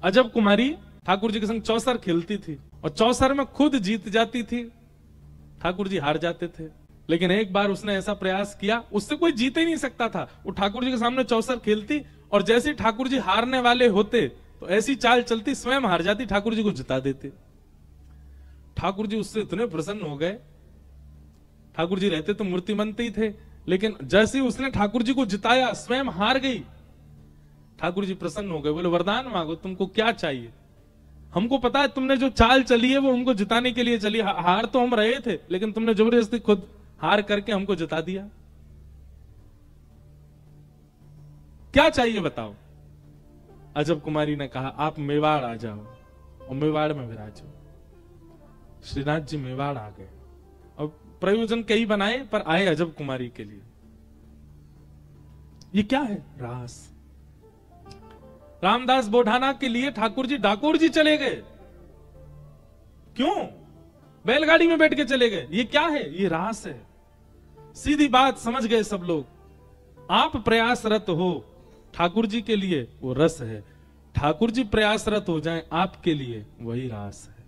अजब कुमारी ठाकुर जी के संग चौसर खेलती थी और चौसर में खुद जीत जाती थी, ठाकुर जी हार जाते थे। लेकिन एक बार उसने ऐसा प्रयास किया, उससे कोई जीत ही नहीं सकता था। वो ठाकुर जी के सामने चौसर खेलती और जैसे ठाकुर जी हारने वाले होते तो ऐसी चाल चलती, स्वयं हार जाती, ठाकुर जी को जिता देते। ठाकुर जी उससे इतने प्रसन्न हो गए। ठाकुर जी रहते तो मूर्तिमंत ही थे, लेकिन जैसे ही उसने ठाकुर जी को जिताया, स्वयं हार गई, ठाकुर जी प्रसन्न हो गए। बोले वरदान मांगो, तुमको क्या चाहिए? हमको पता है तुमने जो चाल चली है वो हमको जिताने के लिए चली, हार तो हम रहे थे, लेकिन तुमने जबरदस्ती खुद हार करके हमको जिता दिया। क्या चाहिए बताओ? अजब कुमारी ने कहा आप मेवाड़ आ जाओ और मेवाड़ में विराजो। श्रीनाथ जी मेवाड़ आ गए और प्रयोजन कई बनाए पर आए अजब कुमारी के लिए। ये क्या है? रास। रामदास बोठाना के लिए ठाकुर जी डाकोर जी चले गए। क्यों? बैलगाड़ी में बैठ के चले गए। ये क्या है? ये रास है। सीधी बात समझ गए सब लोग। आप प्रयासरत हो ठाकुर जी के लिए, वो रस है। ठाकुर जी प्रयासरत हो जाएं आपके लिए, वही रास है।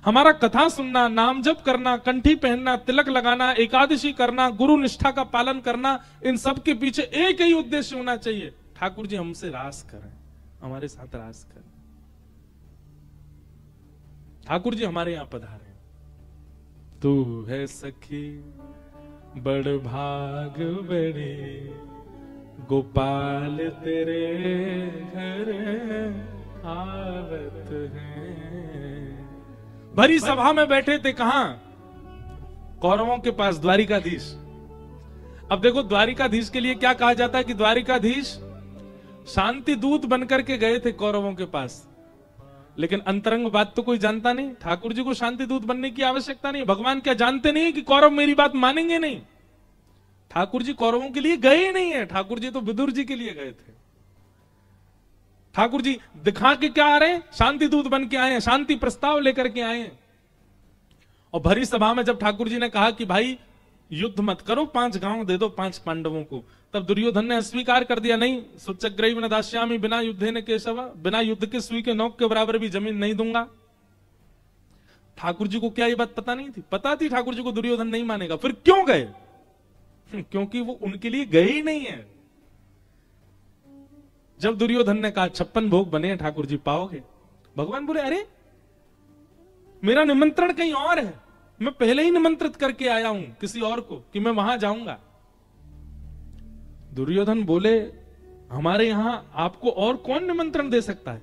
हमारा कथा सुनना, नाम जप करना, कंठी पहनना, तिलक लगाना, एकादशी करना, गुरु निष्ठा का पालन करना, इन सब के पीछे एक ही उद्देश्य होना चाहिए, ठाकुर जी हमसे रास करें, हमारे साथ रास करें। ठाकुर जी हमारे यहां पधारे। तू है सखी बड़ भाग बड़े, गोपाल तेरे घर आवत है। भरी सभा में बैठे थे कहां? कौरवों के पास, द्वारिकाधीश। अब देखो द्वारिकाधीश के लिए क्या कहा जाता है कि द्वारिकाधीश शांति दूत बनकर के गए थे कौरवों के पास, लेकिन अंतरंग बात तो कोई जानता नहीं। ठाकुर जी को शांति दूत बनने की आवश्यकता नहीं। भगवान क्या जानते नहीं कि कौरव मेरी बात मानेंगे नहीं? ठाकुर जी कौरवों के लिए गए ही नहीं है, ठाकुर जी तो विदुर जी के लिए गए थे। ठाकुर जी दिखा के क्या आ रहे हैं? शांति दूत बन के आए हैं, शांति प्रस्ताव लेकर के आए हैं। और भरी सभा में जब ठाकुर जी ने कहा कि भाई युद्ध मत करो, 5 गांव दे दो 5 पांडवों को, तब दुर्योधन ने अस्वीकार कर दिया, नहीं सुचग्रैव न दास्यामि बिना युद्धे न केशव, बिना युद्ध के सुई के नोक के बराबर भी जमीन नहीं दूंगा। ठाकुर जी को क्या ये बात पता नहीं थी? पता थी ठाकुर जी को दुर्योधन नहीं मानेगा, फिर क्यों गए? क्योंकि वो उनके लिए गए ही नहीं है। जब दुर्योधन ने कहा 56 भोग बने हैं ठाकुर जी, पाओगे? भगवान बोले अरे मेरा निमंत्रण कहीं और है, मैं पहले ही निमंत्रित करके आया हूं किसी और को कि मैं वहां जाऊंगा। दुर्योधन बोले हमारे यहां आपको और कौन निमंत्रण दे सकता है?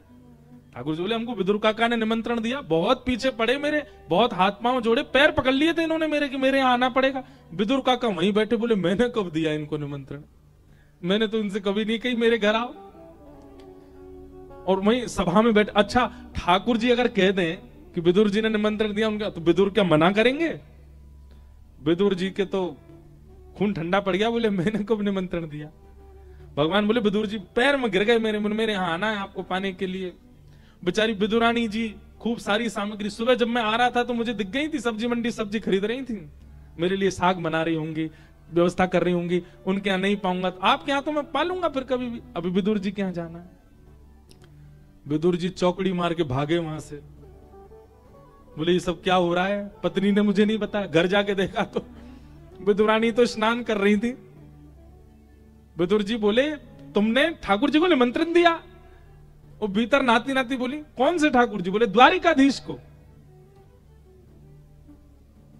ठाकुर जी बोले हमको विदुर काका ने निमंत्रण दिया, बहुत पीछे पड़े मेरे, बहुत हाथ पांव जोड़े, पैर पकड़ लिए थे इन्होंने मेरे कि मेरे यहां आना पड़ेगा। विदुर काका वहीं बैठे, बोले मैंने कब दिया इनको निमंत्रण? मैंने तो इनसे कभी नहीं कही मेरे घर आओ। और वहीं सभा में बैठ, अच्छा ठाकुर जी अगर कह दें कि विदुर जी ने निमंत्रण दिया उनका, तो विदुर क्या मना करेंगे? विदुर जी के तो खून ठंडा पड़ गया, बोले मैंने कब निमंत्रण दिया? भगवान बोले विदुर जी पैर में गिर गए मेरे यहां आना है आपको पाने के लिए। बेचारी विदुरानी जी खूब सारी सामग्री, सुबह जब मैं आ रहा था तो मुझे दिख गई थी सब्जी मंडी, सब्जी खरीद रही थी, मेरे लिए साग बना रही होंगी, व्यवस्था कर रही होंगी। उनके यहां नहीं पाऊंगा तो आपके यहां तो मैं पालूंगा फिर कभी भी। अभी विदुर जी के यहां जाना है। विदुर जी चौकड़ी मार के भागे वहां से, बोले ये सब क्या हो रहा है? पत्नी ने मुझे नहीं बताया। घर जाके देखा तो विदुरानी तो स्नान कर रही थी। विदुर जी बोले तुमने ठाकुर जी को निमंत्रण दिया? वो भीतर नाती नाती बोली कौन से ठाकुर जी? बोले द्वारिकाधीश को।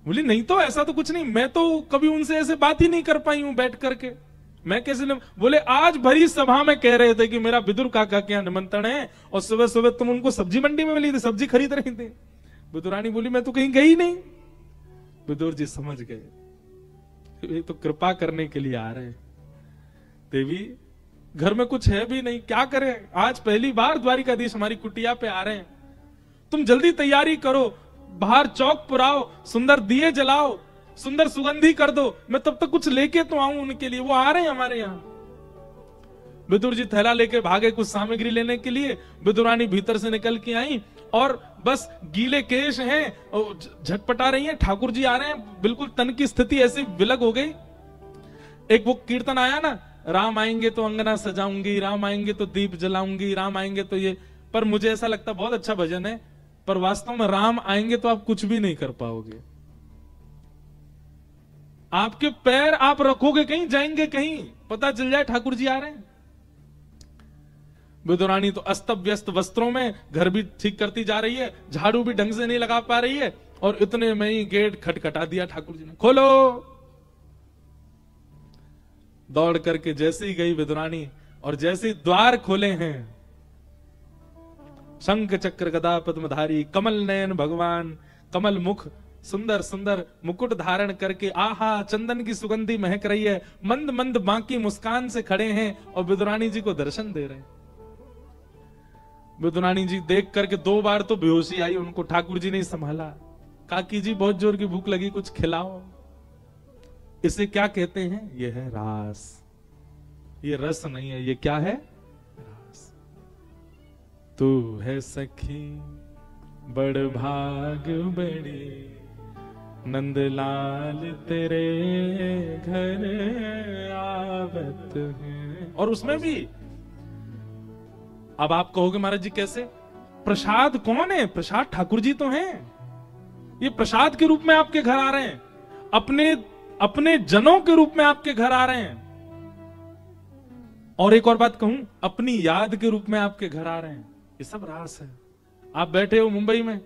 बोली नहीं तो ऐसा तो कुछ नहीं, मैं तो कभी उनसे ऐसे बात ही नहीं कर पाई हूं बैठ करके, मैं कैसे बोले आज भरी सभा में कह रहे थे कि मेरा विदुर काका के यहां निमंत्रण है और सुबह सुबह तुम उनको सब्जी मंडी में मिली थी, सब्जी खरीद रही थी। विदुरानी बोली मैं तो कहीं गई नहीं। विदुर जी समझ गए ये तो कृपा करने के लिए आ रहे हैं। देवी घर में कुछ है भी नहीं, क्या करें? आज पहली बार द्वारिकाधीश हमारी कुटिया पे आ रहे हैं, तुम जल्दी तैयारी करो, बाहर चौक पुराओ, सुंदर दिए जलाओ, सुंदर सुगंधी कर दो, मैं तब तक कुछ लेके तो आऊं उनके लिए, वो आ रहे हैं हमारे यहां। विदुर जी थैला लेके भागे कुछ सामग्री लेने के लिए। विदुरानी भीतर से निकल के आई और बस गीले केश हैं और झटपटा रही हैं। ठाकुर जी आ रहे हैं, बिल्कुल तन की स्थिति ऐसी विलग हो गई। एक वो कीर्तन आया ना, राम आएंगे तो अंगना सजाऊंगी, राम आएंगे तो दीप जलाऊंगी, राम आएंगे तो ये पर मुझे ऐसा लगता बहुत अच्छा भजन है, पर वास्तव में राम आएंगे तो आप कुछ भी नहीं कर पाओगे। आपके पैर आप रखोगे कहीं, जाएंगे कहीं, पता चल जाए ठाकुर जी आ रहे हैं। विदुरानी तो अस्त व्यस्त वस्त्रों में घर भी ठीक करती जा रही है, झाड़ू भी ढंग से नहीं लगा पा रही है, और इतने में ही गेट खटखटा दिया ठाकुर जी ने, खोलो। दौड़ करके जैसे ही गई विदुरानी और जैसे ही द्वार खोले हैं, शंख चक्र गदा पद्मधारी कमल नयन भगवान, कमल मुख, सुंदर सुंदर मुकुट धारण करके, आहा चंदन की सुगंधी महक रही है, मंद मंद बांकी मुस्कान से खड़े हैं और विदुरानी जी को दर्शन दे रहे हैं। विदुरानी जी देख करके 2 बार तो बेहोशी आई उनको, ठाकुर जी ने संभाला, काकी जी बहुत जोर की भूख लगी, कुछ खिलाओ। इसे क्या कहते हैं? ये है रास, ये रस नहीं है, ये क्या है? रास। तू है सखी बड़ भाग बड़ी, नंदलाल तेरे घर आवत है। और उसमें भी अब आप कहोगे महाराज जी कैसे? प्रसाद कौन है? प्रसाद ठाकुर जी तो हैं। ये प्रसाद के रूप में आपके घर आ रहे हैं, अपने जनों के रूप में आपके घर आ रहे हैं। और एक और बात कहूं, अपनी याद के रूप में आपके घर आ रहे हैं। ये सब रास है। आप बैठे हो मुंबई में,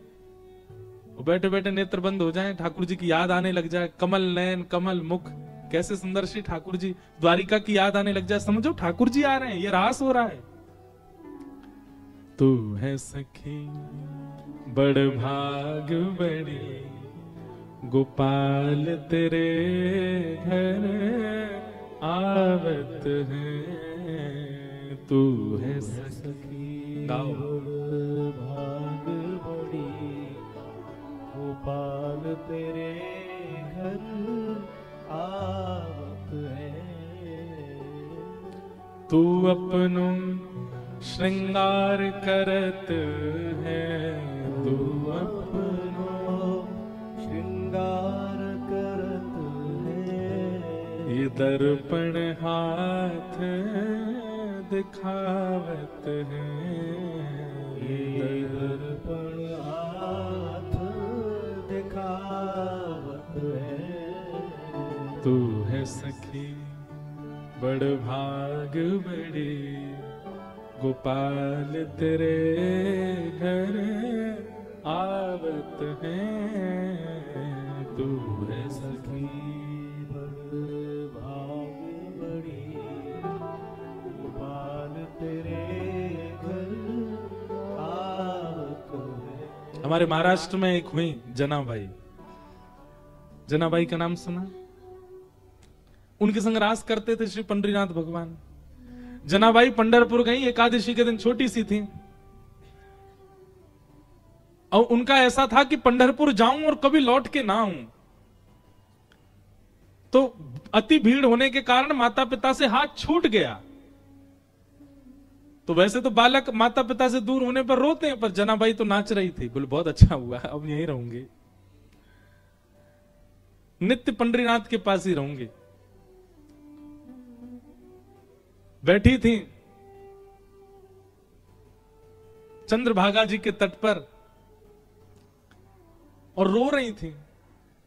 बैठे बैठे नेत्र बंद हो जाएं, ठाकुर जी की याद आने लग जाए, कमल नयन कमल मुख, कैसे सुंदर श्री ठाकुर जी, द्वारिका की याद आने लग जाए, समझो ठाकुर जी आ रहे हैं, ये रास हो रहा है। तू है सखी बड़ भाग बड़ी, गोपाल तेरे घर आवत है। तू है सखी गाओ, भाग बड़ी, गोपाल तेरे घर आवत है। तू अपनो श्रृंगार करत है, तू अपनो श्रृंगार करत है। ये दर्पण हाथ दिखावत है, ये दर्पण हाथ दिखावत है। तू है सखी बड़ भाग बड़ी, गोपाल तेरे घर आवत है। तू है सखी बड़ भाग बड़ी, गोपाल तेरे घर आवत है। हमारे महाराष्ट्र में एक हुई जनाबाई, जनाबाई का नाम सुना? उनके संग रास करते थे श्री पंडरीनाथ भगवान। जनाबाई पंढरपुर गई, एकादशी के दिन छोटी सी थी, और उनका ऐसा था कि पंढरपुर जाऊं और कभी लौट के ना आऊं। तो अति भीड़ होने के कारण माता पिता से हाथ छूट गया। तो वैसे तो बालक माता पिता से दूर होने पर रोते हैं, पर जनाबाई तो नाच रही थी, बोले बहुत अच्छा हुआ, अब यहीं रहूंगी, नित्य पंडरीनाथ के पास ही रहूंगी। बैठी थी चंद्रभागा जी के तट पर और रो रही थी।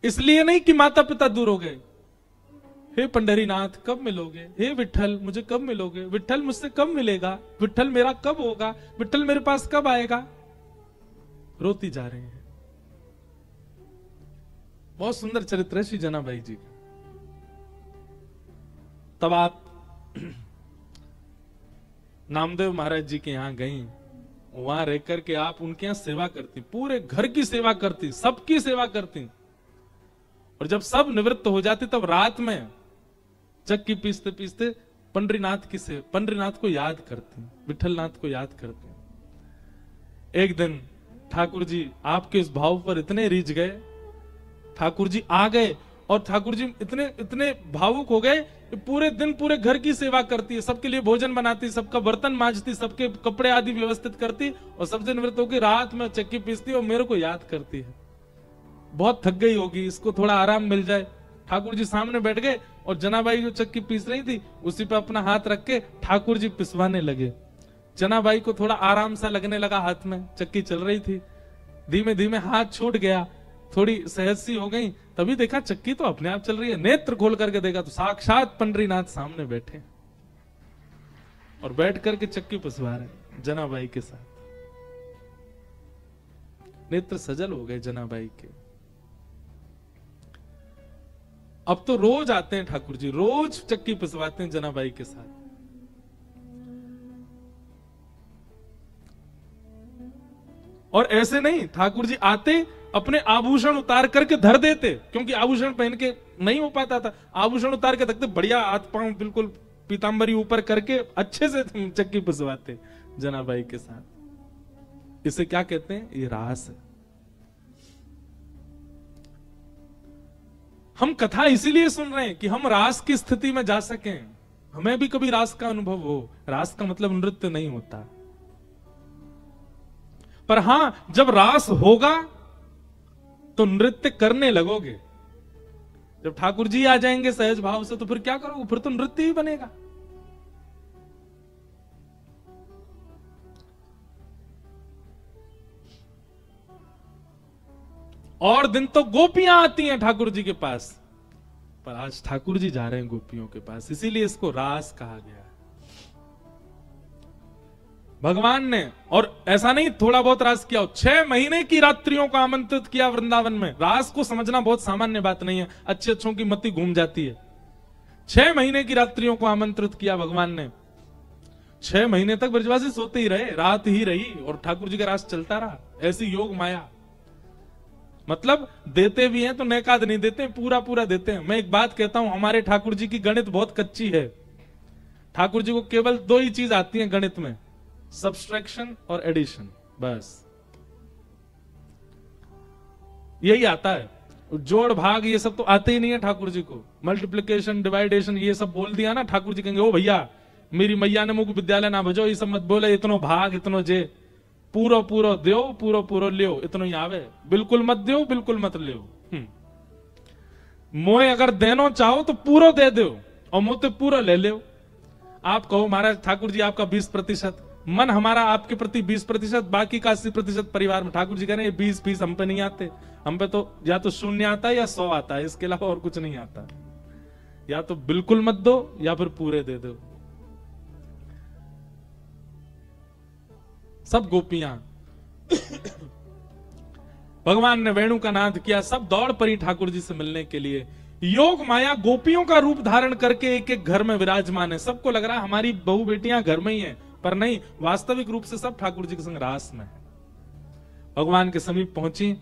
इसलिए नहीं कि माता पिता दूर हो गए, हे पंडरीनाथ कब मिलोगे, हे विठल मुझे कब मिलोगे, विठल मुझसे कब मिलेगा, विठल मेरा कब होगा, विठल मेरे पास कब आएगा, रोती जा रही है। बहुत सुंदर चरित्र है श्री जनाबाई जी का। तब आप नामदेव महाराज जी के यहां गई, वहां रह करके आप उनके यहां सेवा करती, पूरे घर की सेवा करती, सबकी सेवा करती। और जब सब निवृत्त हो जाती तब रात में चक्की पीसते पीसते पंडरीनाथ को याद करती, विठलनाथ को याद करती। एक दिन ठाकुर जी आपके इस भाव पर इतने रीझ गए, ठाकुर जी आ गए और ठाकुर जी इतने भावुक हो गए, पूरे दिन पूरे घर की सेवा करती है, सबके लिए भोजन बनाती, सबका बर्तन मांजती, सबके कपड़े आदि व्यवस्थित करती, और सबसे निवृत्त होकर रात में चक्की पीसती और मेरे को याद करती है। बहुत थक गई होगी, इसको थोड़ा आराम मिल जाए। ठाकुर जी सामने बैठ गए और जनाबाई जो चक्की पीस रही थी उसी पे अपना हाथ रख के ठाकुर जी पिसवाने लगे। जनाबाई को थोड़ा आराम सा लगने लगा, हाथ में चक्की चल रही थी, धीमे धीमे हाथ छूट गया, थोड़ी सहज सी हो गई, तभी देखा चक्की तो अपने आप चल रही है। नेत्र खोल करके देखा तो साक्षात पंडरीनाथ सामने बैठे और बैठ करके चक्की पिसवा रहे जनाबाई के साथ। नेत्र सजल हो गए जनाबाई के। अब तो रोज आते हैं ठाकुर जी, रोज चक्की पिसवाते हैं जनाबाई के साथ। और ऐसे नहीं, ठाकुर जी आते अपने आभूषण उतार करके धर देते, क्योंकि आभूषण पहन के नहीं हो पाता था, आभूषण उतार के रखते, बढ़िया हाथ पांव बिल्कुल पीतांबरी ऊपर करके अच्छे से चक्की पिसवाते जनाबाई के साथ। इसे क्या कहते हैं? ये रास है। हम कथा इसीलिए सुन रहे हैं कि हम रास की स्थिति में जा सकें, हमें भी कभी रास का अनुभव हो। रास का मतलब नृत्य नहीं होता, पर हां जब रास होगा तो नृत्य करने लगोगे। जब ठाकुर जी आ जाएंगे सहज भाव से तो फिर क्या करोगे? फिर तो नृत्य ही बनेगा। और दिन तो गोपियां आती हैं ठाकुर जी के पास, पर आज ठाकुर जी जा रहे हैं गोपियों के पास, इसीलिए इसको रास कहा गया। भगवान ने, और ऐसा नहीं थोड़ा बहुत रास किया, 6 महीने की रात्रियों को आमंत्रित किया वृंदावन में। रास को समझना बहुत सामान्य बात नहीं है, अच्छे अच्छों की मति घूम जाती है। 6 महीने की रात्रियों को आमंत्रित किया भगवान ने। 6 महीने तक ब्रजवासी सोते ही रहे, रात ही रही और ठाकुर जी का रास चलता रहा। ऐसी योग माया, मतलब देते भी हैं तो नैकाद नहीं देते, पूरा पूरा देते हैं। मैं एक बात कहता हूं, हमारे ठाकुर जी की गणित बहुत कच्ची है। ठाकुर जी को केवल 2 ही चीज आती है गणित में, सब्सट्रैक्शन और एडिशन, बस यही आता है। जोड़ भाग ये सब तो आते ही नहीं है ठाकुर जी को। मल्टीप्लिकेशन डिवाइडेशन ये सब बोल दिया ना, ठाकुर जी कहेंगे ओ भैया मेरी मैया ने मुझे विद्यालय ना भेजो, ये सब मत बोले, इतनो भाग इतनो जे, पूरो पूरो दो, पूरो पूरो लियो, इतनो ही आवे, बिल्कुल मत दो, बिल्कुल मत लियो। मोए अगर देनो चाहो तो पूरो दे दो और मुझे पूरा ले लो। आप कहो महाराज ठाकुर जी आपका 20%, मन हमारा आपके प्रति 20%, बाकी का 80% परिवार में। ठाकुर जी कह रहे हैं 20 हम पे नहीं आते, हम पे तो या तो 0 आता है या 100 आता है, इसके अलावा और कुछ नहीं आता। या तो बिल्कुल मत दो या फिर पूरे दे दो। सब गोपियां भगवान ने वेणु का नाद किया, सब दौड़ पड़ी ठाकुर जी से मिलने के लिए। योग माया गोपियों का रूप धारण करके एक एक घर में विराजमान है। सबको लग रहा है हमारी बहू बेटियां घर में ही हैं, पर नहीं, वास्तविक रूप से सब ठाकुर जी के संग रास में है। भगवान के समीप पहुंची,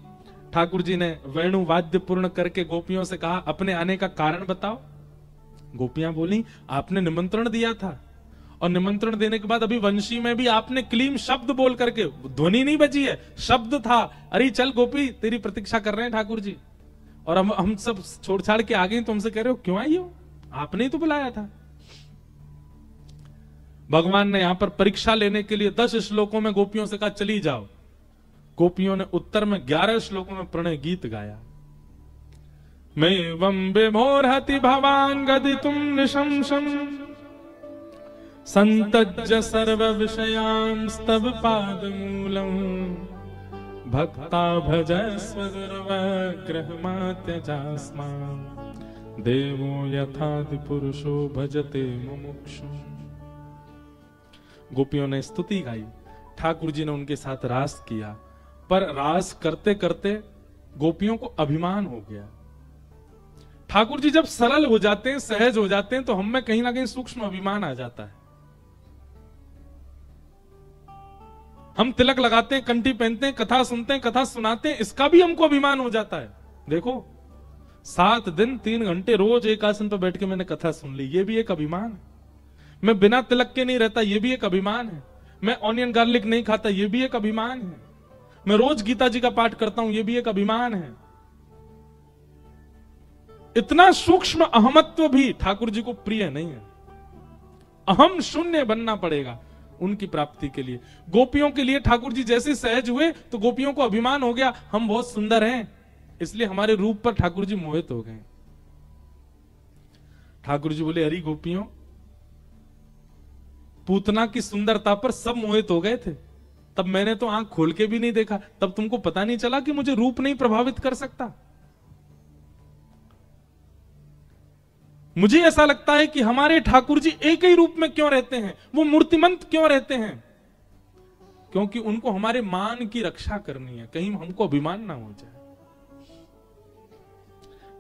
ठाकुर जी ने वेणु वाद्य पूर्ण करके गोपियों से कहा अपने आने का कारण बताओ। गोपियां बोली आपने निमंत्रण दिया था, और निमंत्रण देने के बाद अभी वंशी में भी आपने क्लीम शब्द बोल करके, ध्वनि नहीं बची है, शब्द था, अरे चल गोपी तेरी प्रतीक्षा कर रहे हैं ठाकुर जी, और हम सब छोड़ छाड़ के आ गए, तुमसे कह रहे हो क्यों आई हो, आपने ही तो बुलाया था। भगवान ने यहां पर परीक्षा लेने के लिए 10 श्लोकों में गोपियों से कहा चली जाओ। गोपियों ने उत्तर में 11 श्लोकों में प्रणय गीत गाया। मैं वंबे मोरहति भवान गदितुम निशंसम संतज्ज सर्व विषयांस्तव पादमूलम भक्ता भजस्व दुर्वग्रहमात्यजास्मा देवो यथादि पुरुषो भजते मुमुक्षु। गोपियों ने स्तुति गाई, ठाकुर जी ने उनके साथ रास किया, पर रास करते करते गोपियों को अभिमान हो गया। ठाकुर जी जब सरल हो जाते हैं, सहज हो जाते हैं, तो हम में कहीं ना कहीं सूक्ष्म अभिमान आ जाता है। हम तिलक लगाते हैं, कंठी पहनते हैं, कथा सुनते हैं, कथा सुनाते हैं, इसका भी हमको अभिमान हो जाता है। देखो 7 दिन 3 घंटे रोज एक आसन पर बैठ के मैंने कथा सुन ली, ये भी एक अभिमान है। मैं बिना तिलक के नहीं रहता, ये भी एक अभिमान है। मैं ऑनियन गार्लिक नहीं खाता, ये भी एक अभिमान है। मैं रोज गीता जी का पाठ करता हूं, ये भी एक अभिमान है। इतना सूक्ष्म अहमत्व भी ठाकुर जी को प्रिय नहीं है। अहम शून्य बनना पड़ेगा उनकी प्राप्ति के लिए। गोपियों के लिए ठाकुर जी जैसे सहज हुए तो गोपियों को अभिमान हो गया, हम बहुत सुंदर हैं, इसलिए हमारे रूप पर ठाकुर जी मोहित हो गए। ठाकुर जी बोले, अरे गोपियों, पूतना की सुंदरता पर सब मोहित हो गए थे। तब मैंने तो आंख खोल के भी नहीं देखा, तब तुमको पता नहीं चला कि मुझे रूप नहीं प्रभावित कर सकता। मुझे ऐसा लगता है कि हमारे ठाकुर जी एक ही रूप में क्यों रहते हैं, वो मूर्तिमंत क्यों रहते हैं? क्योंकि उनको हमारे मान की रक्षा करनी है, कहीं हमको अभिमान ना हो जाए।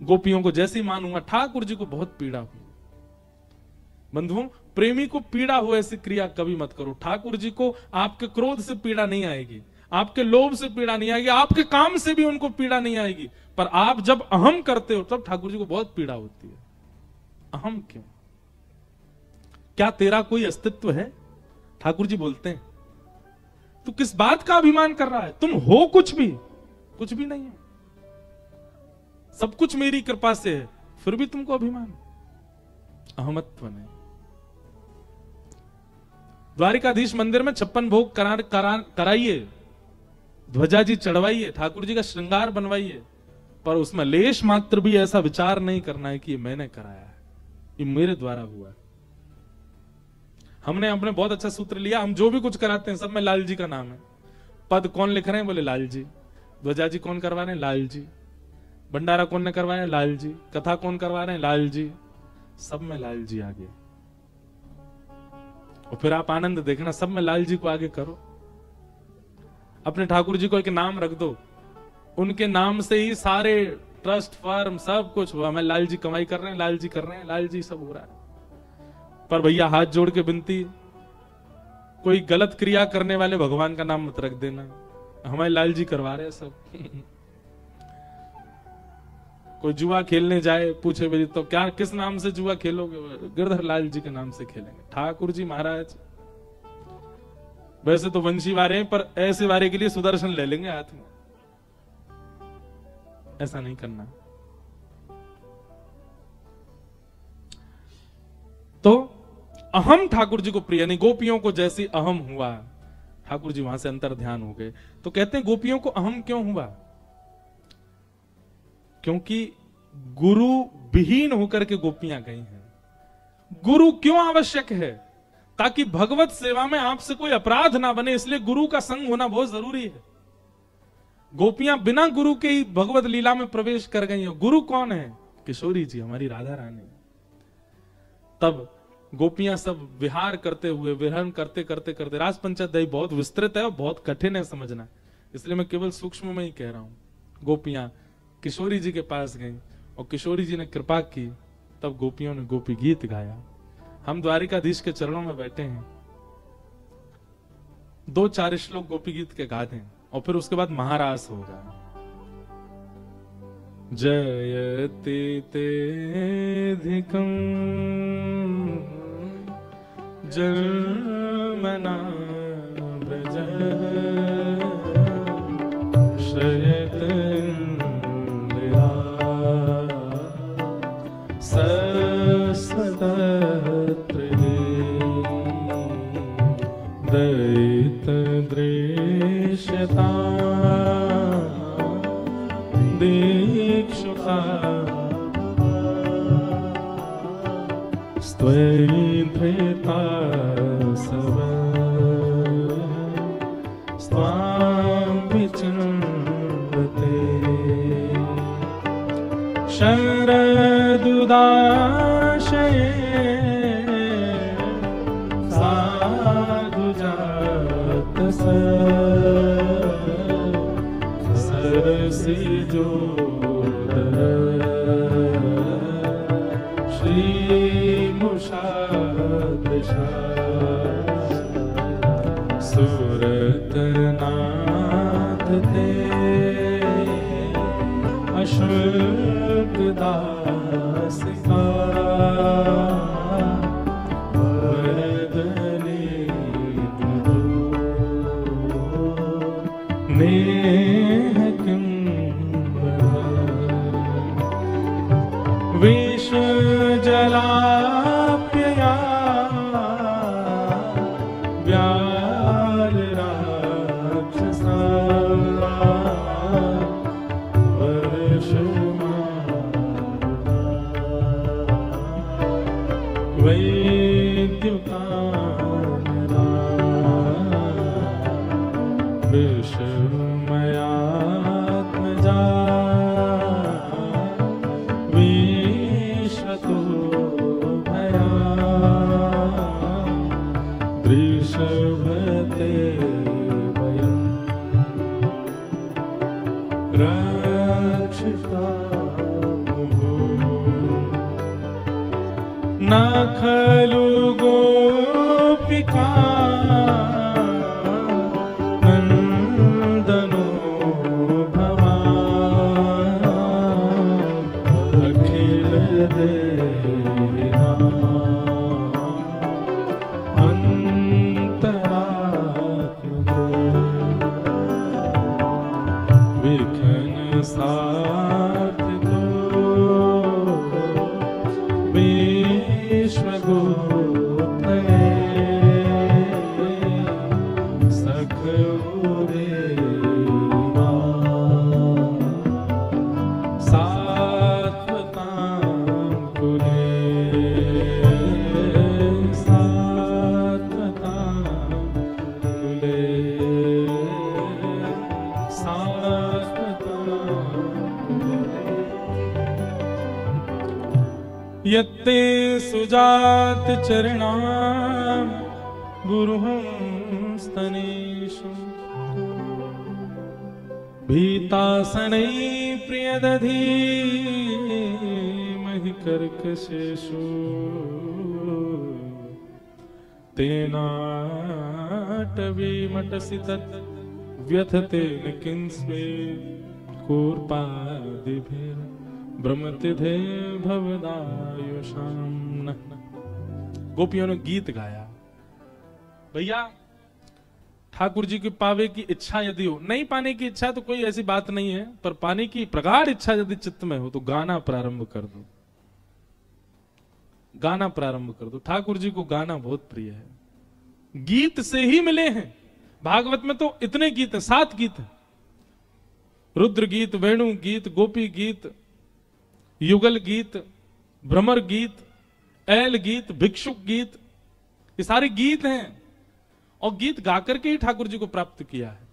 गोपियों को जैसे ही मान हुआ, ठाकुर जी को बहुत पीड़ा हुई। बंधुओं, प्रेमी को पीड़ा हो ऐसी क्रिया कभी मत करो। ठाकुर जी को आपके क्रोध से पीड़ा नहीं आएगी, आपके लोभ से पीड़ा नहीं आएगी, आपके काम से भी उनको पीड़ा नहीं आएगी। पर आप जब अहम करते हो तब ठाकुर जी को बहुत पीड़ा होती है। अहम क्यों? क्या तेरा कोई अस्तित्व है? ठाकुर जी बोलते हैं तू किस बात का अभिमान कर रहा है? तुम हो कुछ भी नहीं है, सब कुछ मेरी कृपा से है, फिर भी तुमको अभिमान, अहमत्व नहीं। द्वारिकाधीश मंदिर में 56 भोग कराइए, ध्वजा जी चढ़वाइए, ठाकुर जी का श्रृंगार बनवाइए, पर उसमें लेश मात्र भी ऐसा विचार नहीं करना है कि ये मैंने कराया है, ये मेरे द्वारा हुआ है। हमने बहुत अच्छा सूत्र लिया, हम जो भी कुछ कराते हैं सब में लाल जी का नाम है। पद कौन लिख रहे हैं? बोले लाल जी। ध्वजा जी कौन करवा रहे हैं? लाल जी। भंडारा कौन ने करवाया? लाल जी। कथा कौन करवा रहे हैं? लाल जी। सब में लाल जी आगे। और फिर आप आनंद देखना, सब में लाल जी को आगे करो। अपने ठाकुर जी को एक नाम रख दो, उनके नाम से ही सारे ट्रस्ट फर्म सब कुछ हुआ। मैं लाल जी कमाई कर रहे हैं, लाल जी कर रहे हैं, लाल जी सब हो रहा है। पर भैया हाथ जोड़ के विनती, कोई गलत क्रिया करने वाले भगवान का नाम मत रख देना, हमारे लाल जी करवा रहे हैं सब। कोई जुआ खेलने जाए, पूछे भाई तो क्या किस नाम से जुआ खेलोगे? गिरधर लाल जी के नाम से खेलेंगे। ठाकुर जी महाराज वैसे तो वंशी वारे हैं, पर ऐसे वारे के लिए सुदर्शन ले लेंगे हाथ में। ऐसा नहीं करना। तो अहम ठाकुर जी को प्रिय नहीं। गोपियों को जैसी अहम हुआ, ठाकुर जी वहां से अंतर ध्यान हो गए। तो कहते हैं गोपियों को अहम क्यों हुआ? क्योंकि गुरु विहीन होकर के गोपियां गई हैं। गुरु क्यों आवश्यक है? ताकि भगवत सेवा में आपसे कोई अपराध ना बने, इसलिए गुरु का संग होना बहुत जरूरी है। गोपियां बिना गुरु के ही भगवत लीला में प्रवेश कर गई हैं। गुरु कौन है? किशोरी जी, हमारी राधा रानी। तब गोपियां सब विहार करते हुए, विहरण करते करते करते, रास पंचाध्यायी बहुत विस्तृत है और बहुत कठिन है समझना, इसलिए मैं केवल सूक्ष्म में ही कह रहा हूं। गोपियां किशोरी जी के पास गई और किशोरी जी ने कृपा की, तब गोपियों ने गोपी गीत गाया। हम द्वारिकाधीश के चरणों में बैठे हैं, 2-4 श्लोक गोपी गीत के गा दें और फिर उसके बाद महारास होगा। जयति तेधिकं जन्मना व्रज श्रयत दयित दृश्यता दीक्षुता स्त्वैधृता सब स्वां विचिन्वते शरदुदाशये सरसिजोदर श्रीमुषादृशा सुरतनाथ ते अशुल्कदासिका जलाप्यया व्याल राक्षसा वर्षमा वैद्युका मयात्मजा विश्वतो भया वृषभते वयं रक्षिता न खलु गोपिका नंदनो भवान् अखिल देहा अंतरात्मा विघ्न साधितो विश्वगुप्तये सखोदेवा सात्वतां कुले सात्वतां कुले सात्वतां कुले यत्ते सुजात चरणां गुरुहं स्तनेषु भीतासनै प्रियदधीमहि कर्कशेषु तेनाटवीमटसि तत् व्यथतेन किंस्वे कूर्पादिभिर् भ्रमतिधे भवदायुषाम। गोपियों ने गीत गाया। भैया ठाकुर जी की पावे की इच्छा यदि हो, नहीं पाने की इच्छा तो कोई ऐसी बात नहीं है, पर पाने की प्रगाढ़ इच्छा यदि चित्त में हो तो गाना प्रारंभ कर दो, गाना प्रारंभ कर दो। ठाकुर जी को गाना बहुत प्रिय है, गीत से ही मिले हैं। भागवत में तो इतने गीत हैं, 7 गीत हैं, रुद्र गीत, वेणु गीत, गोपी गीत, युगल गीत, भ्रमर गीत, ऐल गीत, भिक्षुक गीत, ये सारे गीत हैं। और गीत गाकर के ही ठाकुर जी को प्राप्त किया है।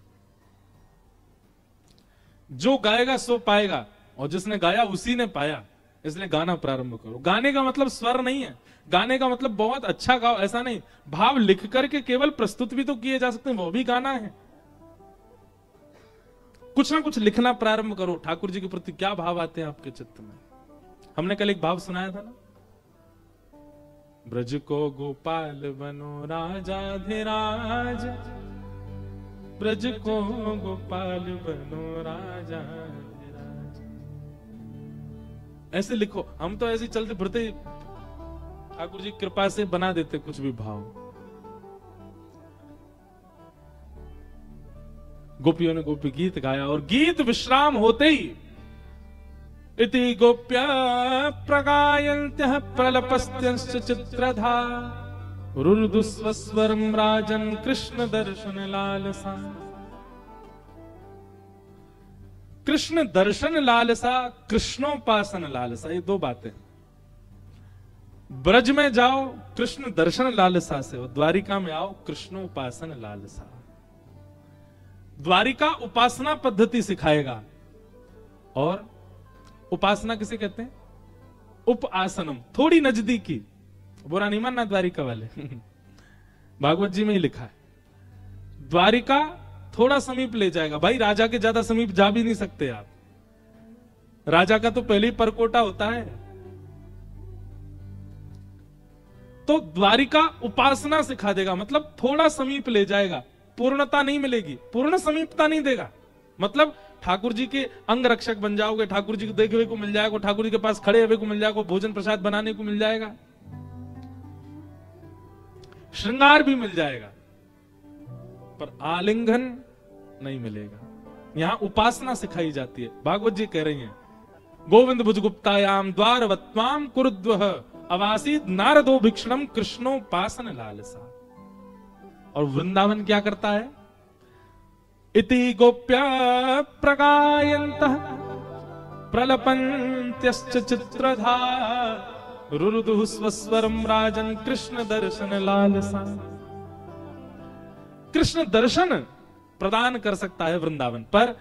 जो गाएगा सो पाएगा, और जिसने गाया उसी ने पाया। इसलिए गाना प्रारंभ करो। गाने का मतलब स्वर नहीं है, गाने का मतलब बहुत अच्छा गाओ, ऐसा नहीं। भाव लिख करके केवल प्रस्तुत भी तो किए जा सकते हैं, वो भी गाना है। कुछ ना कुछ लिखना प्रारंभ करो। ठाकुर जी के प्रति क्या भाव आते हैं आपके चित्त में? हमने कल एक भाव सुनाया था ना, ब्रज को गोपाल बनो राजाधिराज, ब्रज को गोपाल बनो राजाधिराज। ऐसे लिखो। हम तो ऐसे चलते फिरते ठाकुर जी कृपा से बना देते कुछ भी भाव। गोपियों ने गोपी गीत गाया, और गीत विश्राम होते ही इति गोप्या प्रगायन्त्यः प्रलपस्त्यंश्च चित्रधा रुरुदुस्वस्वरं राजन् कृष्ण दर्शन लालसा। कृष्ण दर्शन लालसा, कृष्णोपासन लालसा, ये 2 बातें। ब्रज में जाओ कृष्ण दर्शन लालसा से, और द्वारिका में आओ कृष्णोपासन लालसा। द्वारिका उपासना पद्धति सिखाएगा। और उपासना किसे कहते हैं? उप आसनम, थोड़ी नजदीकी। बुरा नहीं मानना द्वारिका वाले भागवत जी में ही लिखा है, द्वारिका थोड़ा समीप ले जाएगा। भाई राजा के ज्यादा समीप जा भी नहीं सकते आप, राजा का तो पहले ही परकोटा होता है। तो द्वारिका उपासना सिखा देगा, मतलब थोड़ा समीप ले जाएगा। पूर्णता नहीं मिलेगी, पूर्ण समीपता नहीं देगा। मतलब ठाकुर जी के अंग रक्षक बन जाओगे, ठाकुर जी को देखे हुए को मिल जाएगा, ठाकुर जी के पास खड़े हुए को मिल जाएगा, भोजन प्रसाद बनाने को मिल जाएगा, श्रृंगार भी मिल जाएगा, पर आलिंगन नहीं मिलेगा। यहां उपासना सिखाई जाती है। भागवत जी कह रही हैं, गोविंद भुजगुप्तायाम द्वारवत्वाम कुरुद्वः अवासीत नारदो भिक्षणम कृष्णोपासन लालसा। और वृंदावन क्या करता है? इति गोप्या प्रगायन्तः प्रलपन्त्यश्च चित्रधा रुरुदुः स्वस्वरं राजन् कृष्ण दर्शन लालसा। कृष्ण दर्शन प्रदान कर सकता है वृंदावन। पर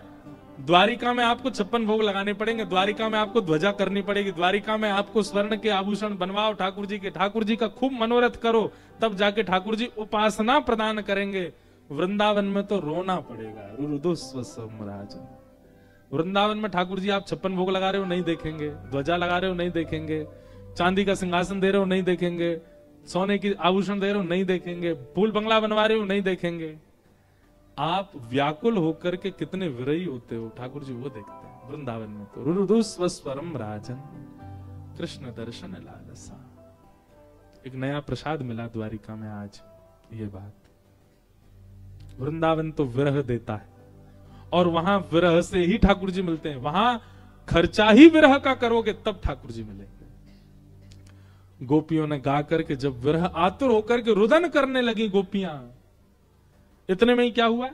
द्वारिका में आपको 56 भोग लगाने पड़ेंगे, द्वारिका में आपको ध्वजा करनी पड़ेगी, द्वारिका में आपको स्वर्ण के आभूषण बनवाओ ठाकुर जी के, ठाकुर जी का खूब मनोरथ करो, तब जाके ठाकुर जी उपासना प्रदान करेंगे। वृंदावन में तो रोना पड़ेगा। रुरुदुस्वसमराजन। वृंदावन में ठाकुर जी आप 56 भोग लगा रहे हो नहीं देखेंगे, ध्वजा लगा रहे हो नहीं देखेंगे, चांदी का सिंहासन दे रहे हो नहीं देखेंगे, सोने की आभूषण दे रहे हो नहीं देखेंगे, फूल बंगला बनवा रहे हो नहीं देखेंगे। आप व्याकुल होकर के कितने विरही होते हो ठाकुर जी वो देखते हैं वृंदावन में। तो रुरुदुस्वस्वरम राजन कृष्ण दर्शन लालसा। एक नया प्रसाद मिला द्वारिका में आज। ये बात वृंदावन तो विरह देता है, और वहां विरह से ही ठाकुर जी मिलते हैं। वहां खर्चा ही विरह का करोगे तब ठाकुर जी मिलेंगे। गोपियों ने गा करके जब विरह आतुर होकर के रुदन करने लगी गोपियां, इतने में ही क्या हुआ?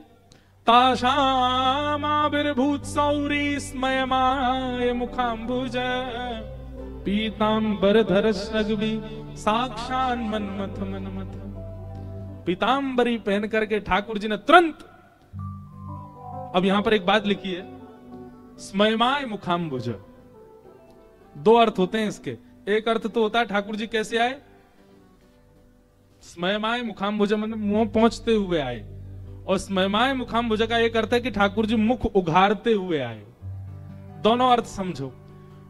ताशामाविर्भूत सौरी स्मयमाय मुखाम्बुज पीतांबर धर सगवी साक्षान मनमथ मनमथ। पीतांबरी पहन करके ठाकुर जी ने तुरंत, अब यहां पर एक बात लिखी है, स्मयमाय मुखाम्बुज। दो अर्थ होते हैं इसके। एक अर्थ तो होता है ठाकुर जी कैसे आए, स्मयमाय मुखाम्बुज मतलब मुंह पहुंचते हुए आए, और स्मयमाय मुखाम्बुज का एक अर्थ है कि ठाकुर जी मुख उघारते हुए आए। दोनों अर्थ समझो।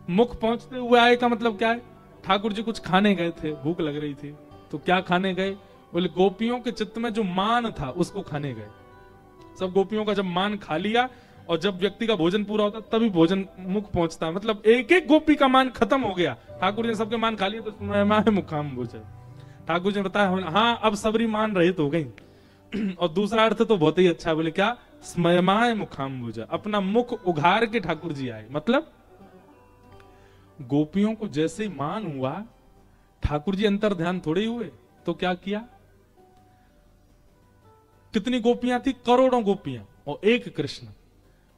मुख पहुंचते हुए आए का मतलब क्या है? ठाकुर जी कुछ खाने गए थे, भूख लग रही थी, तो क्या खाने गए? बोले गोपियों के चित्त में जो मान था उसको खाने गए। सब गोपियों का जब मान खा लिया, और जब व्यक्ति का भोजन पूरा होता तभी भोजन मुख पहुंचता, मतलब एक एक गोपी का मान खत्म हो गया। ठाकुर जी ने सबके मान खा लिया तो स्मयमाय मुखाम्बुज। ठाकुर जी ने बताया हाँ अब सबरी मान रहित हो गई। और दूसरा अर्थ तो बहुत ही अच्छा है, बोले क्या? स्मयमाय मुखाम्बुज, अपना मुख उघार के ठाकुर जी आए। मतलब गोपियों को जैसे ही मान हुआ, ठाकुर जी अंतर ध्यान थोड़े हुए, तो क्या किया? कितनी गोपियां थी? करोड़ों गोपियां और एक कृष्ण।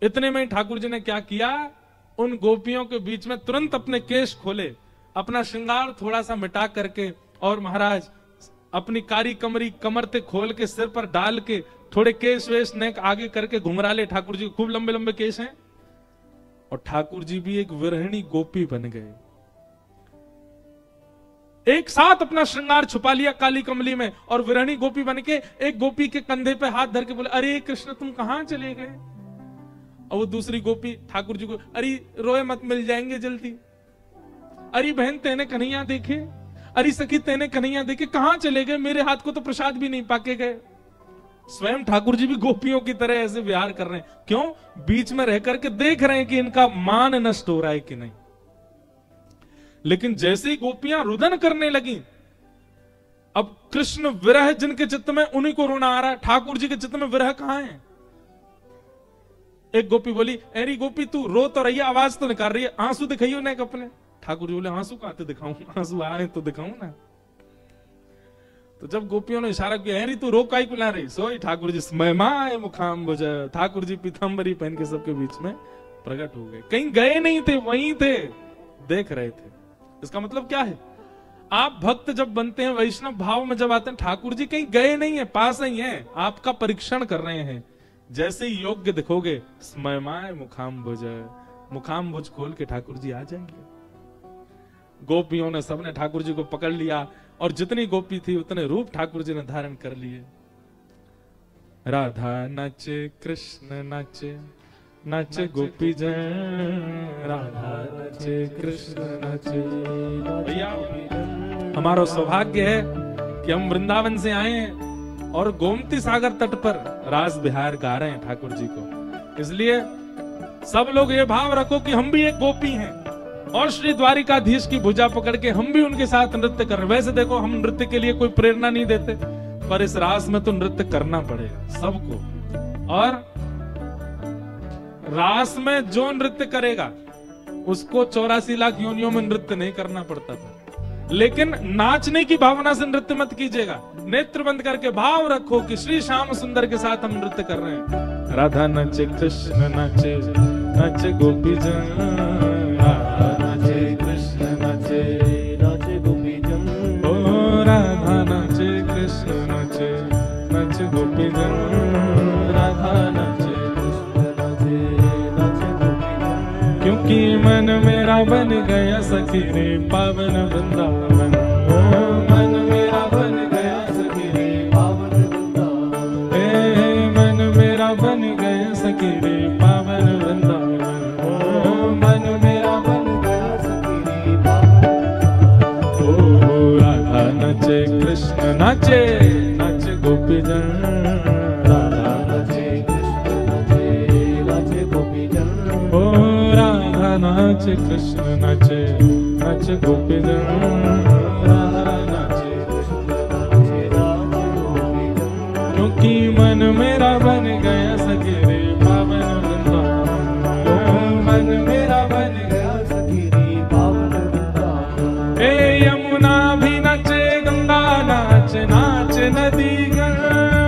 इतने में ठाकुर जी ने क्या किया? उन गोपियों के बीच में तुरंत अपने केश खोले, अपना श्रृंगार थोड़ा सा मिटा करके, और महाराज अपनी कारी कमरी कमरते खोल के सिर पर डाल के थोड़े केश वेश नेक आगे करके घुंघरा ले। ठाकुर जी खूब लंबे लंबे केश हैं, और ठाकुर जी भी एक विरहिणी गोपी बन गए। एक साथ अपना श्रृंगार छुपा लिया काली कमली में, और विरहिणी गोपी बन के एक गोपी के कंधे पे हाथ धर के बोले, अरे कृष्ण तुम कहां चले गए? और वो दूसरी गोपी ठाकुर जी को, अरे रोए मत, मिल जाएंगे जल्दी। अरे बहन तेने कन्हैया देखे, अरे सखी तेने कन्हैया देखे, कहां चले गए? मेरे हाथ को तो प्रसाद भी नहीं पाके गए। स्वयं ठाकुर जी भी गोपियों की तरह ऐसे विहार कर रहे हैं। क्यों? बीच में रह करके देख रहे हैं कि इनका मान नष्ट हो रहा है कि नहीं। लेकिन जैसे ही गोपियां रुदन करने लगी, अब कृष्ण विरह जिनके चित्त में, उन्हीं को रोना आ रहा है। ठाकुर जी के चित्त में विरह कहां है? एक गोपी बोली, अरे गोपी तू रो तो रही है, आवाज तो निकाल रही है, आंसू दिखाइयो ना अपने। ठाकुर जी बोले, आंसू कहां दिखाऊं? आंसू आए तो दिखाऊं ना। तो जब गोपियों ने इशारा किया, अरे तू रो काई को ला रही, सोई ठाकुर जी स्मयमाय मुखाम्बुज। ठाकुर जी पीतांबरी पहन के सबके बीच में प्रकट हो गए। कहीं गए नहीं थे, वहीं थे, देख रहे थे। इसका मतलब क्या है? आप भक्त जब बनते हैं, वैष्णव भाव में जब आते हैं, ठाकुर जी कहीं गए नहीं है, पास ही हैं, आपका परीक्षण कर रहे हैं। जैसे ही योग्य दिखोगे, स्मयमाय मुखाम्बुज, मुखाम्बुज खोल के ठाकुर जी आ जाएंगे। गोपियों ने सबने ठाकुर जी को पकड़ लिया, और जितनी गोपी थी उतने रूप ठाकुर जी ने धारण कर लिए। राधा नाचे, कृष्ण नाचे, नाचे गोपी जन, राधा नाचे, कृष्ण नाचे। भैया हमारा सौभाग्य है कि हम वृंदावन से आए हैं और गोमती सागर तट पर रास बिहार गा रहे हैं ठाकुर जी को। इसलिए सब लोग ये भाव रखो कि हम भी एक गोपी हैं, और श्री द्वारिकाधीश की भुजा पकड़ के हम भी उनके साथ नृत्य कर रहे हैं। वैसे देखो, हम नृत्य के लिए कोई प्रेरणा नहीं देते, पर इस रास में तो नृत्य करना पड़ेगा सबको। और रास में जो नृत्य करेगा उसको 84 लाख योनियों में नृत्य नहीं करना पड़ता था। लेकिन नाचने की भावना से नृत्य मत कीजिएगा, नेत्र बंद करके भाव रखो कि श्री श्याम सुंदर के साथ हम नृत्य कर रहे हैं। राधा नाचे, कृष्ण नाचे, नाचे गोपी जन, राधा नाचे, कृष्ण नाचे, नाचे गोपी जन, ओ राधा नाचे, कृष्ण नाचे, नाचे गोपी जन, राधा क्योंकि मन मेरा बन गया सखी रे पावन वृंदावन। ओ मन मेरा बन गया सखी रे पावन वृंदावन। ए मन मेरा बन गया सखी रे पावन वृंदावन। ओ मन मेरा बन गया सखी रे पावन। ओ राधा नाचे कृष्ण नाचे नाचे गोपी जन। राधा नाचे कृष्ण नाचे नाचे गोपी जन। ओ राधा नाचे कृष्ण नाचे नाचे गोपी जन। राधा नाचे कृष्ण नाचे नाचे गोपी जन। क्योंकि मन मेरा बन गया सखी रे पावन वृंदावन। ओ मन मेरा बन गया सखी रे पावन वृंदावन। ए यमुना भी नाचे गंगा नाचे नाचे नदी गण।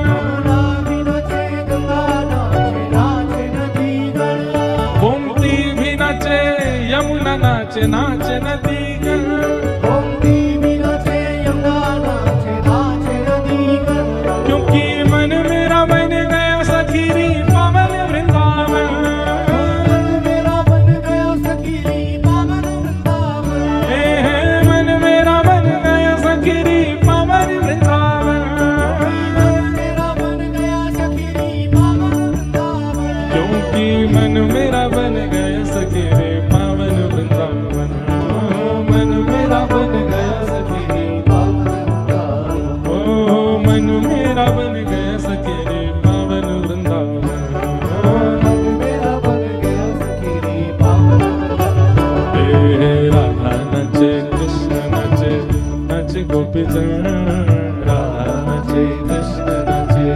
यमुना भी नाचे गंगा नाचे नाचे नदी गण। गोमती भी नाचे यमुना नाचे नाचे नदी गण। गोमती भी नाचे यमुना नाचे नाचे नदी गण। क्योंकि मन मेरा बन गया सखी रे पावन वृंदावन। मन मेरा बन गया सखी रे पावन वृंदावन। ए मन मेरा बन गया सखी रे पावन वृंदावन। मन मेरा बन गया सखी रे पावन वृंदावन। क्योंकि मन मेरा बन गया सखी रे पावन वृंदावन। मन मेरा बन गया सखी रे पावन वृंदावन। ओ मन मेरा बन गया सखी रे पावन वृंदावन। मन मेरा बन गया सखी रे पावन वृंदावन। ए राधा नाचे कृष्ण नाचे नाचे गोपी जन। राधा नाचे कृष्ण नाचे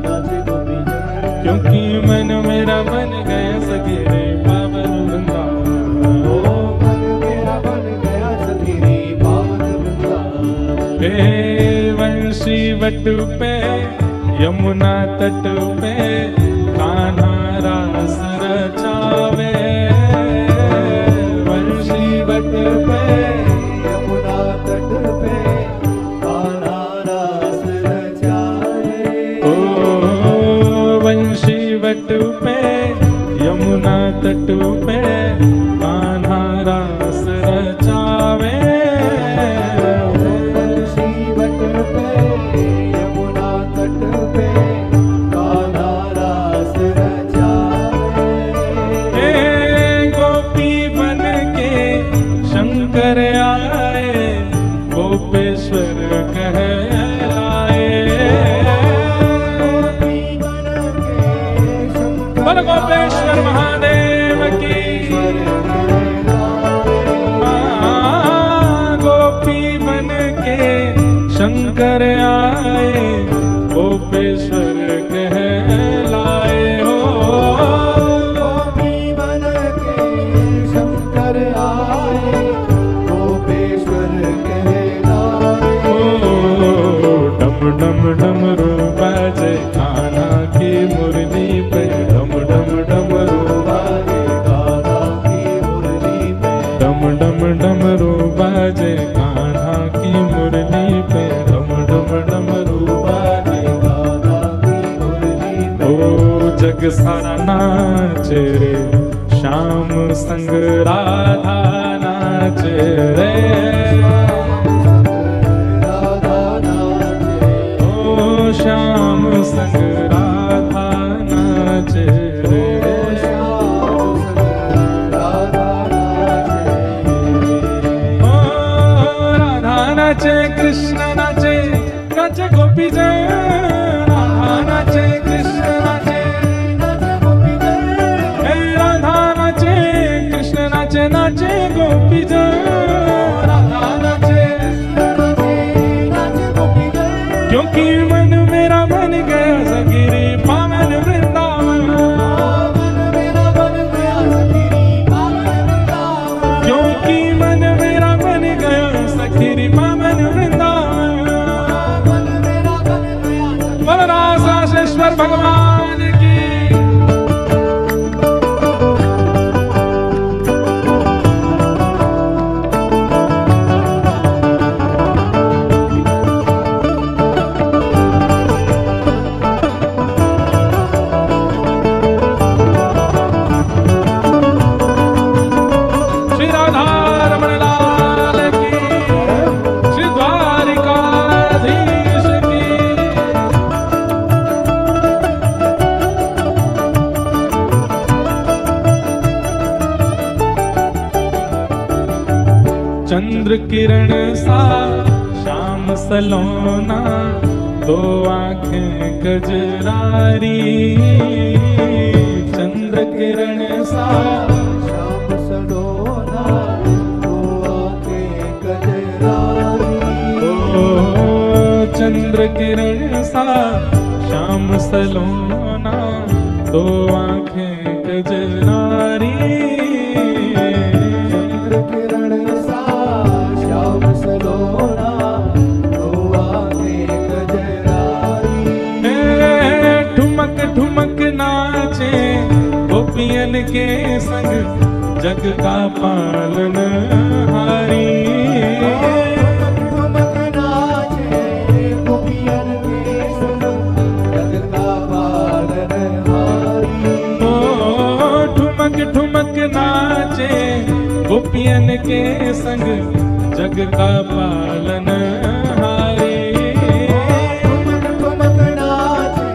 नाचे गोपी जन। क्योंकि मन मेरा बन गया सखी रे पावन वृंदावन। ओ मन मेरा बन गया सखी रे पावन वृंदावन। हे वंशी वट पे यमुना तट पे कान्हा रास रचावे। वंशी वट पे यमुना तट पे कान्हा रास रचावे। ओ वंशी वट पे यमुना तट पे कान्हा रास रचावे। वंशी वट पे यमुना तट पे कान्हा रास रचावे। ए गोपी बन के शंकर आए गोपेश्वर कहलाए। गोपी बन के शंकर गोपेश्वर महादेव की। गोपी बन के शंकर आए गोपेश्वर कहलाए। हो गोपी बन के शंकर आए गोपेश्वर कहलाए। ओ डम डम डमरू बाजे कान्हा की मुरली पे। डम डम डमरू बाजे कान्हा की मुरली पे। डम डम डमरू बाजे कान्हा की मुरली पे। डम डम डमरू बाजे कान्हा की मुरली पे। ओ जग सारा नाचे रे श्याम संग राधा नाचे रे। ओ श्याम संग राधा नाचे रे। ओ राधा नाचे कृष्ण नाचे नाचे गोपी जन। राधा नाचे कृष्ण नाचे नाचे गोपी जन। हे राधा नाचे कृष्ण नाचे नाचे गोपी जन। राधा नाचे कृष्ण नाचे नाचे गोपी जन। क्योंकि मन मेरा बन गया सखी रे पावन वृंदावन। मन मेरा बन गया सखी रे पावन वृंदावन। क्योंकि मन मेरा बन गया सखी रे पावन वृंदावन। मन मेरा बन गया बलरासाश्वर भगवान की। चंद्र किरण सा श्याम सलोना, दो आंखें गजरारी। चंद्र किरण सा श्याम सलोना, दो आंखें गजरारी। ओ चंद्र किरण सा श्याम सलोना, दो आंखें गजरारी। चंद्र किरण सा श्याम सलोना, दो आंखें गजरारी। ठुमक ठुमक नाचे गोपियन के संग, जग का पालन हारी। ठुमक नाचे गोपियन के संग, जग का पालनहारी। ओ ठुमक ठुमक नाचे गोपियन के संग, जग का पालन हारी। ठुमक नाचे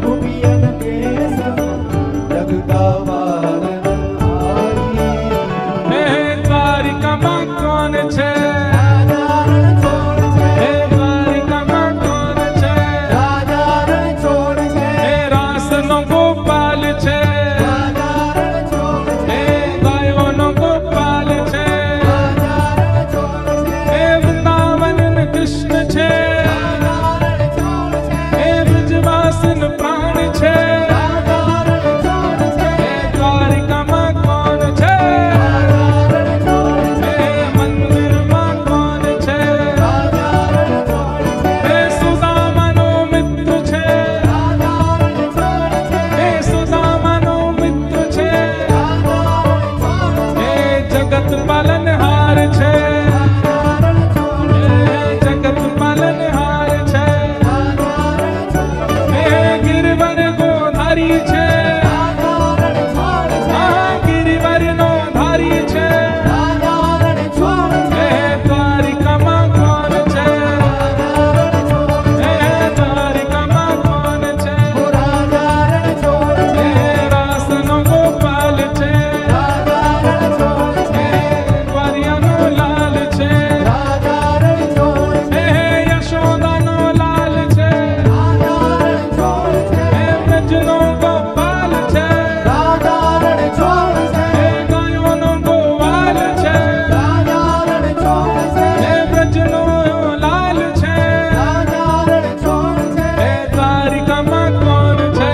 गोपियन के संग, जग का पालनहारी। द्वारिकाમાં કોણ છે? રાજા છોડ છે, દ્વારિકામાં કોણ છે? રાજા છોડ છે, રાસનો ગોપાલ છે, રાજા છોડ છે, ગાયોનો ગોપાલ છે, રાજા છોડ છે, વૃંદાવન કૃષ્ણ છે, રાજા છોડ છે, બ્રજવાસન પ્રાણ છે। રાજા છોડ છે, દ્વારિકામાં કોણ છે? મંદિરમાં કોણ છે? સુદામાનો મિત્ર છે, સુદામાનો મિત્ર છે, જગત પાલનહાર છે, જગત પાલનહાર છે, ગિરવર ગોધારી છે, ગિરિવરનો ધારી છે। દ્વારિકામાં કોણ છે? દ્વારિકામાં કોણ છે? રાસનો ગોપાલ છે, ગ્વારિયાનો લાલ છે, યશોદાનો લાલ છે, વ્રજનો ગોપાલ છે, ગાયોનો ગોવાલ છે, વ્રજનો લાલ છે। દ્વારિકામાં કોણ છે?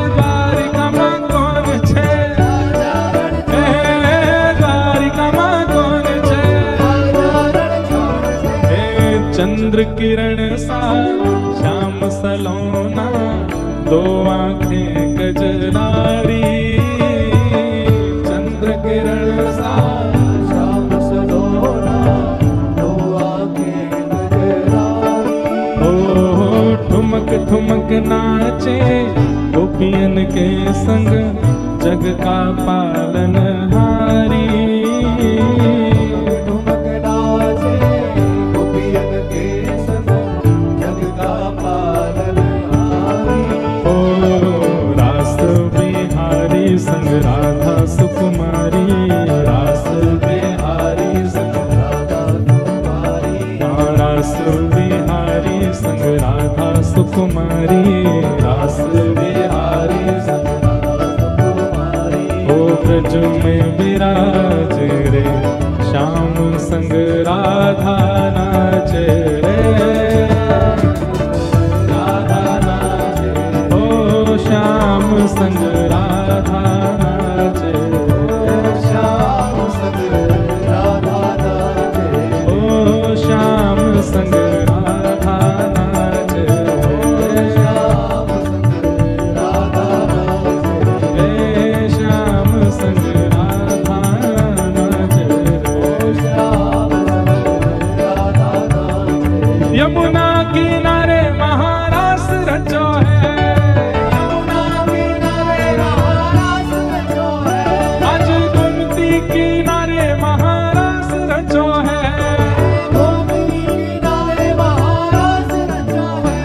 દ્વારિકામાં કોણ છે? દ્વારિકામાં કોણ છે? चंद्र किरण सा श्याम सलोना, दो आंखें गजरारी। चंद्र किरण सा श्याम सलोना, दो आंखें गजरारी। ओ ठुमक ठुमक नाचे गोपियन के संग, जग का पालन हारी। ठुमक नाचे गोपियन के संग, जग का पालनहारी। ओ रास बिहारी संग राधा सुकुमारी, रास बिहारी संग राधा कुमारी, रास बिहारी संग राधा सुकुमारी, रास बिहारी संग कुमारी। ओ ब्रज में विराज रे, श्याम संग राधा नाचे रे, राधा नाचे। ओ श्याम संग राधा नाचे, श्याम संग राधा नाचे, ओ श्याम संग राधा नाचे, श्याम संग राधा नाचे, हे श्याम संग राधा नाचे। श्याम संग राधा नाचे। यमुना किनारे महारास रचो है, यमुना किनारे महारास रचो है, आज गोमती किनारे महारास रचो है, गोमती किनारे महारास रचो है,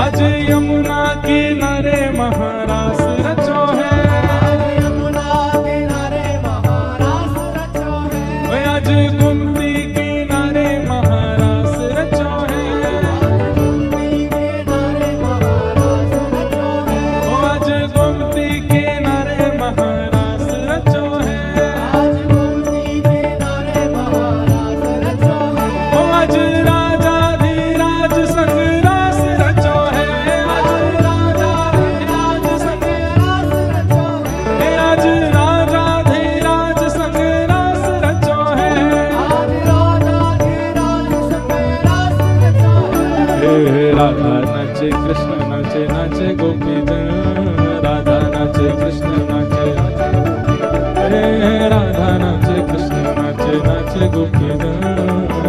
आज यमुना किनारे महारास रचो है। यमुना किनारे महारास रचो है, राधा नाचे कृष्ण नाचे नाचे गोपी जन, राधा नाचे कृष्ण नाचे राधा नाचे कृष्ण नाचे नाचे गोपी जन,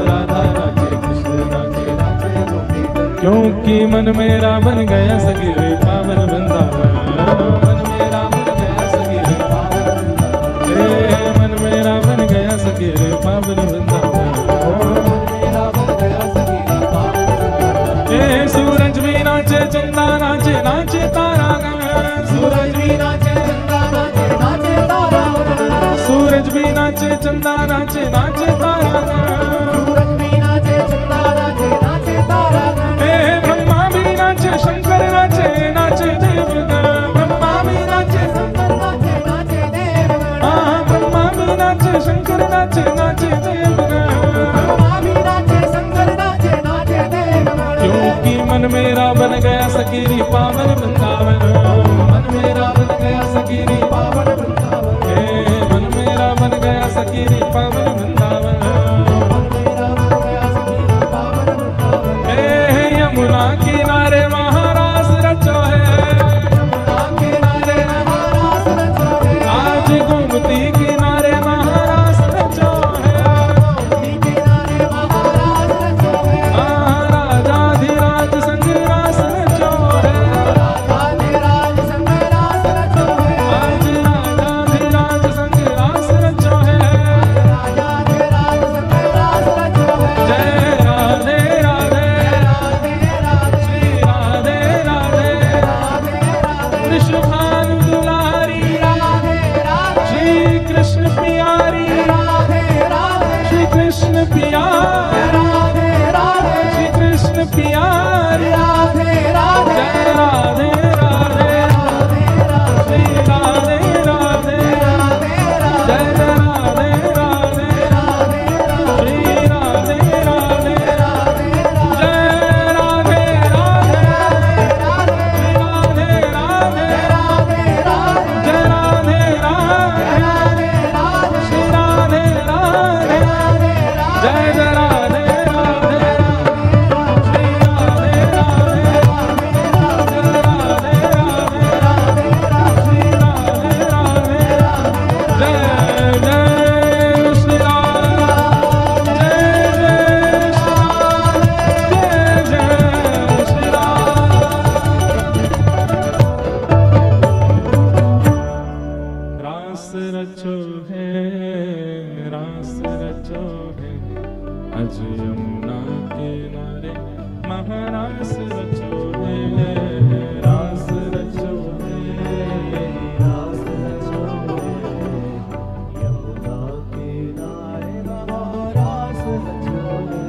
राधा नाचे कृष्ण नाचे नाचे गोपी जन। क्योंकि मन मेरा बन गया सगिरे पावन वृंदावन, मन मेरा बन गया सगिरे पावन वृंदावन, मन मेरा बन गया सगिरे पावन वृंदावन, सूरज भी नाचे चंदा नाचे नाचे तारा गण, सूरज भी नाचे चंदा नाचे नाचे तारा गण, सूरज भी नाचे चंदा नाचे नाचे तारा गण, सूरज भी नाचे चंदा नाचे नाचे तारा गण। ब्रह्मा भी नाचे शंकर नाचे नाचे देवगण, ब्रह्मा भी नाचे शंकर नाचे नाचे देवगण, हाँ ब्रह्मा भी नाचे शंकर नाचे नाचे देवगण, ब्रह्मा भी नाचे शंकर नाचे नाचे देवगण। क्योंकि मन मेरा बन गया सकीरी पावन वृंदावन, मन मेरा बन गया सकीरी पावन वृंदावन, मन मेरा बन गया सकीरी पावन वृंदावन, मन मेरा बन गया सकीरी पावन वृंदावन। यमुना किनारे महारास रचो है, यमुना किनारे महारास रचो है, आज गोमती किनारे महारास रचो है, गोमती किनारे महारास रचो है, राजाधिराज संग रास रचो है, राजाधिराज संग रास रचो है, आज राजाधिराज संग रास रचो है, राजाधिराज संग रास रचो है। जय राधे राधे राधे राधे श्री राधे राधे राधे राधे, विश्वभानु दुलारी राधे राधे, श्री कृष्ण प्यारी राधे राधे, श्री कृष्ण प्यारी राधे राधे, श्री कृष्ण प्यारी राधे राधे, जय राधे राधे राधे राधे श्री राधे राधे राधे राधे, जय राधे राधे राधे राधे श्री राधे राधे राधे राधे, जय राधे राधे राधे श्री राधे राधे राधे राधे, जय राधे राधे राधे राधे श्री राधे राधे राधे, जय जय राधे राधे श्री राधे राधे राधे, राधे राधे राधे श्री राधे राधे, जय जय श्री राम, जय जय श्री राम, जय जय श्री राम। रास रचो है, रास रचो है, आज यमुना किनारे महारास रचो है, रास रचो है, रास रचो है, यमुना किनारे महारास रचो है,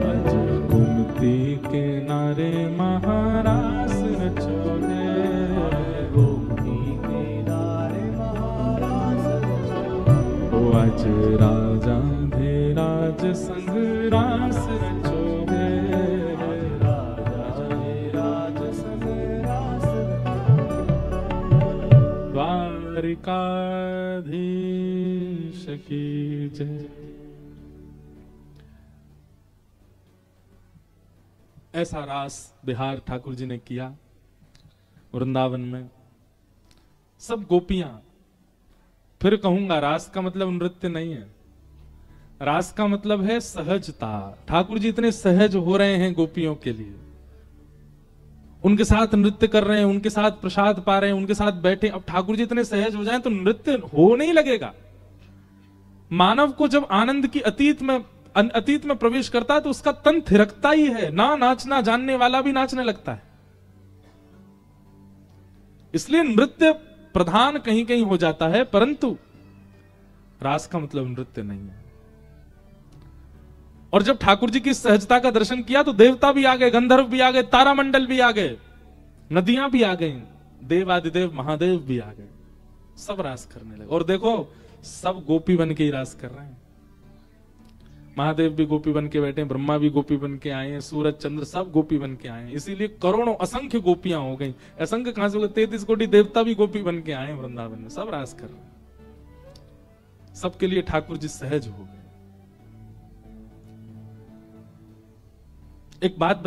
आज गोमती किनारे महारास रचो है, गोमती किनारे महारास रचो है, आज राजाधिराज संग रास रचो है, राजाधिराज संग रास द्वारिकाधीश की जय। ऐसा रास बिहार ठाकुर जी ने किया वृंदावन में, सब गोपियां। फिर कहूंगा रास का मतलब नृत्य नहीं है, रास का मतलब है सहजता। ठाकुर जी इतने सहज हो रहे हैं गोपियों के लिए, उनके साथ नृत्य कर रहे हैं, उनके साथ प्रसाद पा रहे हैं, उनके साथ बैठे। अब ठाकुर जी इतने सहज हो जाएं तो नृत्य हो नहीं लगेगा। मानव को जब आनंद की अतीत में प्रवेश करता है तो उसका तन थिरकता ही है, ना नाचना जानने वाला भी नाचने लगता है। इसलिए नृत्य प्रधान कहीं कहीं हो जाता है, परंतु रास का मतलब नृत्य नहीं है। और जब ठाकुर जी की सहजता का दर्शन किया तो देवता भी आ गए, गंधर्व भी आ गए, तारामंडल भी आ गए, नदियां भी आ गई, देव आदिदेव महादेव भी आ गए, सब रास करने लगे। और देखो सब गोपी बन के ही रास कर रहे हैं। महादेव भी गोपी बन के बैठे, ब्रह्मा भी गोपी बन के आए हैं, सूरज चंद्र सब गोपी बन के आए हैं। इसीलिए करोड़ों असंख्य गोपियां हो गई। असंख्य कहां से हो गए? 33 कोटि देवता भी गोपी बन के आए हैं वृंदावन में, सब रास कर रहे हैं। सबके लिए ठाकुर जी सहज हो गए। एक बात